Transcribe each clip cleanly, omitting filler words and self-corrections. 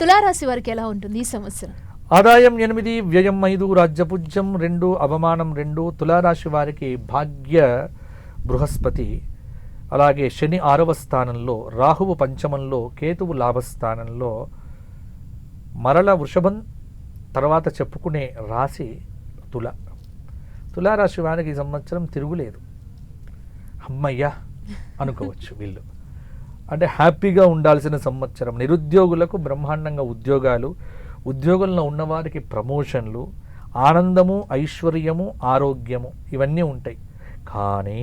తులారాశి వారికి ఎలా ఉంటుంది ఈ సంవత్సరం? ఆదాయం 8, వ్యయం 5, రాజ్యపూజ్యం 2, అవమానం 2. తులారాశి వారికి భాగ్య బృహస్పతి, అలాగే శని 6వ స్థానంలో, రాహువు పంచమంలో, కేతువు లాభస్థానంలో. మరల వృషభం తర్వాత చెప్పుకునే రాశి తులారాశి వారికి ఈ సంవత్సరం తిరుగులేదు. అమ్మయ్యా అనుకోవచ్చు వీళ్ళు. అంటే హ్యాపీగా ఉండాల్సిన సంవత్సరం. నిరుద్యోగులకు బ్రహ్మాండంగా ఉద్యోగాలు, ఉద్యోగంలో ఉన్నవారికి ప్రమోషన్లు, ఆనందము, ఐశ్వర్యము, ఆరోగ్యము ఇవన్నీ ఉంటాయి. కానీ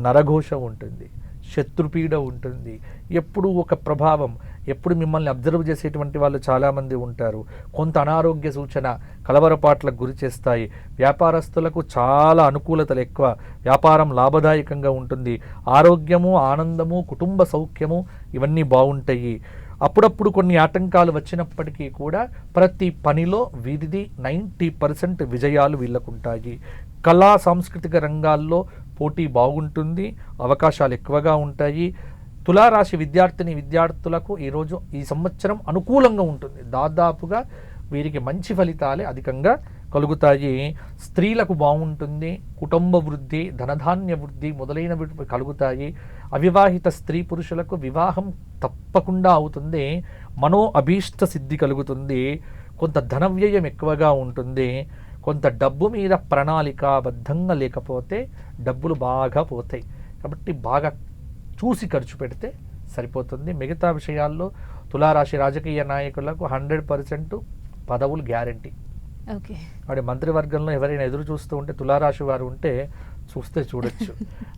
నరఘోష ఉంటుంది, శత్రుపీడ ఉంటుంది, ఎప్పుడు ఒక ప్రభావం, ఎప్పుడు మిమ్మల్ని అబ్జర్వ్ చేసేటువంటి వాళ్ళు చాలామంది ఉంటారు. కొంత అనారోగ్య సూచన, కలవరపాట్లకు గురి చేస్తాయి. వ్యాపారస్తులకు చాలా అనుకూలతలు ఎక్కువ, వ్యాపారం లాభదాయకంగా ఉంటుంది. ఆరోగ్యము, ఆనందము, కుటుంబ సౌఖ్యము ఇవన్నీ బాగుంటాయి. అప్పుడప్పుడు కొన్ని ఆటంకాలు వచ్చినప్పటికీ కూడా ప్రతి పనిలో వీరిది 90% విజయాలు వీళ్ళకుంటాయి. కళా సాంస్కృతిక రంగాల్లో పోటీ బాగుంటుంది, అవకాశాలు ఎక్కువగా ఉంటాయి. తులారాశి విద్యార్థులకు ఈ సంవత్సరం అనుకూలంగా ఉంటుంది. దాదాపుగా వీరికి మంచి ఫలితాలే అధికంగా కలుగుతాయి. స్త్రీలకు బాగుంటుంది, కుటుంబ వృద్ధి, ధనధాన్య వృద్ధి మొదలైనవి కలుగుతాయి. అవివాహిత స్త్రీ పురుషులకు వివాహం తప్పకుండా అవుతుంది. మనో అభీష్ట సిద్ధి కలుగుతుంది. కొంత ధన వ్యయం ఎక్కువగా ఉంటుంది. కొంత డబ్బు మీద ప్రణాళికాబద్ధంగా లేకపోతే డబ్బులు బాగా పోతాయి. కాబట్టి బాగా చూసి ఖర్చు పెడితే సరిపోతుంది. మిగతా విషయాల్లో తులారాశి రాజకీయ నాయకులకు 100% పదవులు గ్యారంటీ. ఓకే, వాడి మంత్రివర్గంలో ఎవరైనా ఎదురు చూస్తూ ఉంటే తులారాశి వారు ఉంటే చూడొచ్చు,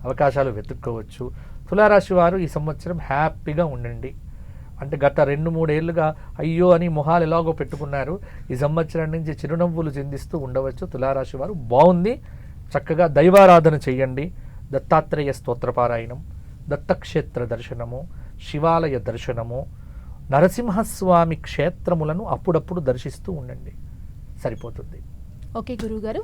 అవకాశాలు వెతుక్కోవచ్చు. తులారాశి వారు ఈ సంవత్సరం హ్యాపీగా ఉండండి. అంటే గత 2-3 ఏళ్ళుగా అయ్యో అని మొహాలు ఎలాగో పెట్టుకున్నారు. ఈ సంవత్సరం నుంచి చిరునవ్వులు చిందిస్తూ ఉండవచ్చు. తులారాశి వారు బాగుంది. చక్కగా దైవారాధన చేయండి. దత్తాత్రేయ స్తోత్రపారాయణం, దత్తక్షేత్ర దర్శనము, శివాలయ దర్శనము, నరసింహస్వామి క్షేత్రములను అప్పుడప్పుడు దర్శిస్తూ ఉండండి, సరిపోతుంది. ఓకే గురువుగారు.